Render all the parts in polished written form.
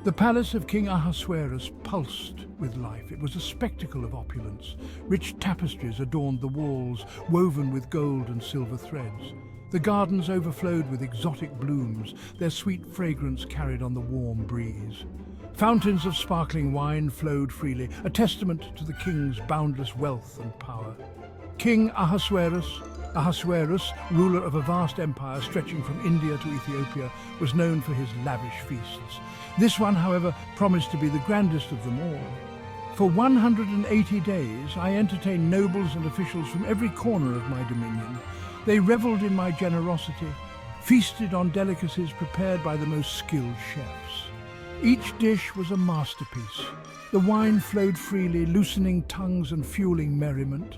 The palace of King Ahasuerus pulsed with life. It was a spectacle of opulence. Rich tapestries adorned the walls, woven with gold and silver threads. The gardens overflowed with exotic blooms, their sweet fragrance carried on the warm breeze. Fountains of sparkling wine flowed freely, a testament to the king's boundless wealth and power. King Ahasuerus, ruler of a vast empire stretching from India to Ethiopia, was known for his lavish feasts. This one, however, promised to be the grandest of them all. For 180 days, I entertained nobles and officials from every corner of my dominion. They revelled in my generosity, feasted on delicacies prepared by the most skilled chefs. Each dish was a masterpiece. The wine flowed freely, loosening tongues and fueling merriment.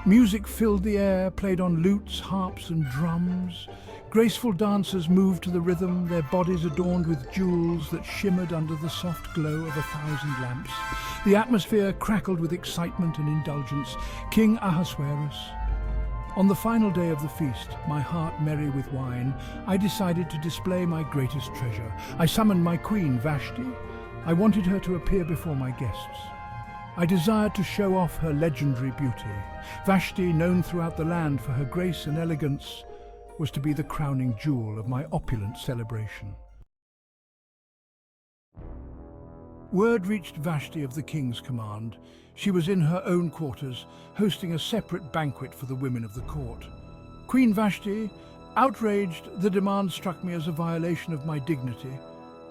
Music filled the air, played on lutes, harps and drums. Graceful dancers moved to the rhythm, their bodies adorned with jewels that shimmered under the soft glow of 1,000 lamps. The atmosphere crackled with excitement and indulgence. King Ahasuerus. On the final day of the feast, my heart merry with wine, I decided to display my greatest treasure. I summoned my queen, Vashti. I wanted her to appear before my guests. I desired to show off her legendary beauty. Vashti, known throughout the land for her grace and elegance, was to be the crowning jewel of my opulent celebration. Word reached Vashti of the king's command. She was in her own quarters, hosting a separate banquet for the women of the court. Queen Vashti, outraged, the demand struck me as a violation of my dignity.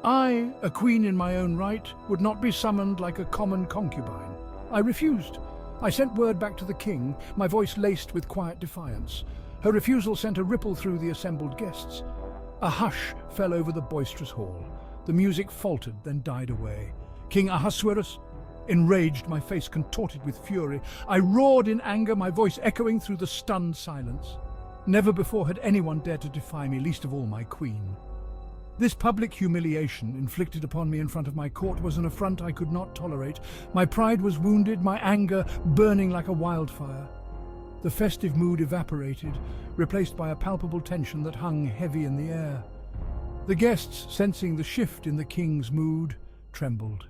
I, a queen in my own right, would not be summoned like a common concubine. I refused. I sent word back to the king, my voice laced with quiet defiance. Her refusal sent a ripple through the assembled guests. A hush fell over the boisterous hall. The music faltered, then died away. King Ahasuerus, enraged, my face contorted with fury, I roared in anger, my voice echoing through the stunned silence. Never before had anyone dared to defy me, least of all my queen. This public humiliation inflicted upon me in front of my court was an affront I could not tolerate. My pride was wounded, my anger burning like a wildfire. The festive mood evaporated, replaced by a palpable tension that hung heavy in the air. The guests, sensing the shift in the king's mood, trembled.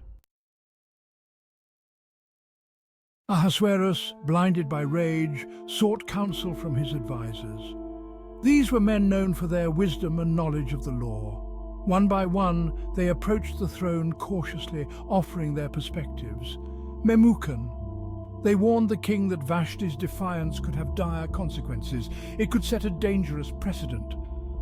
Ahasuerus, blinded by rage, sought counsel from his advisors. These were men known for their wisdom and knowledge of the law. One by one, they approached the throne cautiously, offering their perspectives. Mehuman. They warned the king that Vashti's defiance could have dire consequences. It could set a dangerous precedent.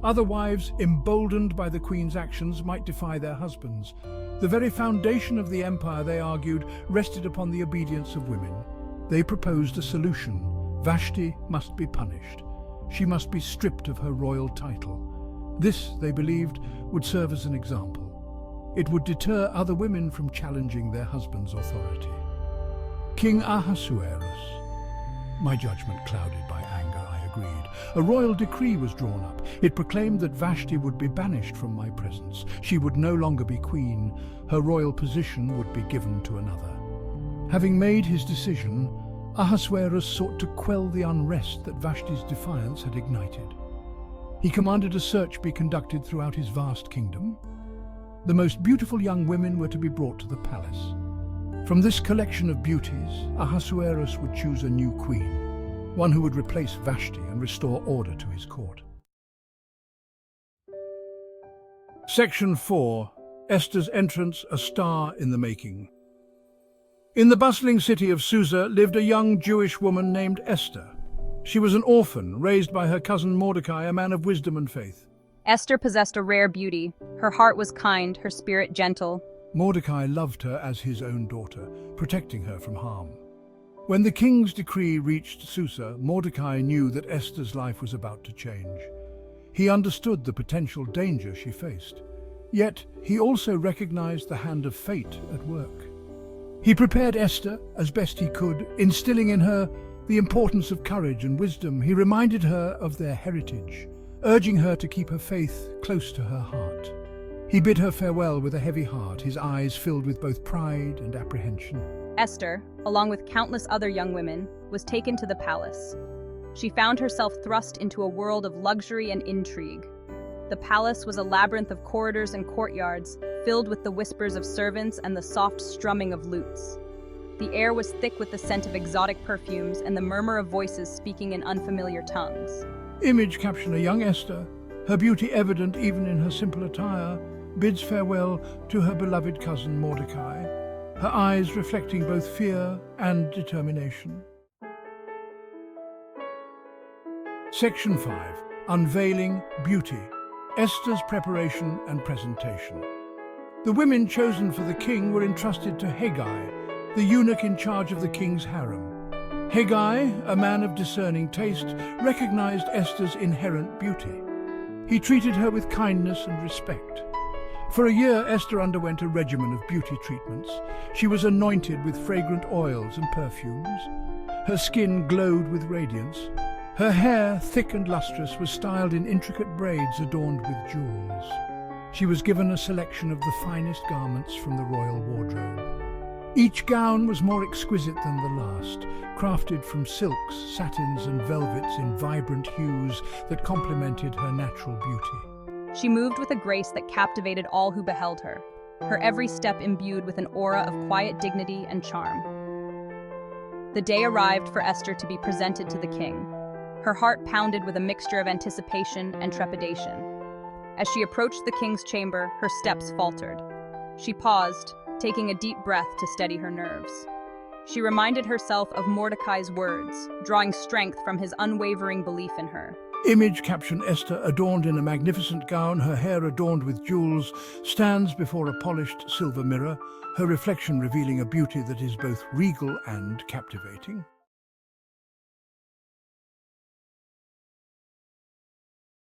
Other wives, emboldened by the queen's actions, might defy their husbands. The very foundation of the empire, they argued, rested upon the obedience of women. They proposed a solution. Vashti must be punished. She must be stripped of her royal title. This, they believed, would serve as an example. It would deter other women from challenging their husband's authority. King Ahasuerus. My judgment clouded by anger, I agreed. A royal decree was drawn up. It proclaimed that Vashti would be banished from my presence. She would no longer be queen. Her royal position would be given to another. Having made his decision, Ahasuerus sought to quell the unrest that Vashti's defiance had ignited. He commanded a search be conducted throughout his vast kingdom. The most beautiful young women were to be brought to the palace. From this collection of beauties, Ahasuerus would choose a new queen, one who would replace Vashti and restore order to his court. Section 4. Esther's entrance, a star in the making. In the bustling city of Susa lived a young Jewish woman named Esther. She was an orphan, raised by her cousin Mordecai, a man of wisdom and faith. Esther possessed a rare beauty. Her heart was kind, her spirit gentle. Mordecai loved her as his own daughter, protecting her from harm. When the king's decree reached Susa, Mordecai knew that Esther's life was about to change. He understood the potential danger she faced. Yet, he also recognized the hand of fate at work. He prepared Esther as best he could, instilling in her the importance of courage and wisdom. He reminded her of their heritage, urging her to keep her faith close to her heart. He bid her farewell with a heavy heart, his eyes filled with both pride and apprehension. Esther, along with countless other young women, was taken to the palace. She found herself thrust into a world of luxury and intrigue. The palace was a labyrinth of corridors and courtyards, filled with the whispers of servants and the soft strumming of lutes. The air was thick with the scent of exotic perfumes and the murmur of voices speaking in unfamiliar tongues. Image caption: a young Esther, her beauty evident even in her simple attire, bids farewell to her beloved cousin Mordecai, her eyes reflecting both fear and determination. Section 5. Unveiling Beauty. Esther's preparation and presentation. The women chosen for the king were entrusted to Hegai, the eunuch in charge of the king's harem. Hegai, a man of discerning taste, recognized Esther's inherent beauty. He treated her with kindness and respect. For a year, Esther underwent a regimen of beauty treatments. She was anointed with fragrant oils and perfumes. Her skin glowed with radiance. Her hair, thick and lustrous, was styled in intricate braids adorned with jewels. She was given a selection of the finest garments from the royal wardrobe. Each gown was more exquisite than the last, crafted from silks, satins and velvets in vibrant hues that complemented her natural beauty. She moved with a grace that captivated all who beheld her, her every step imbued with an aura of quiet dignity and charm. The day arrived for Esther to be presented to the king. Her heart pounded with a mixture of anticipation and trepidation. As she approached the king's chamber, her steps faltered. She paused, taking a deep breath to steady her nerves. She reminded herself of Mordecai's words, drawing strength from his unwavering belief in her. Image caption: Esther, adorned in a magnificent gown, her hair adorned with jewels, stands before a polished silver mirror, her reflection revealing a beauty that is both regal and captivating.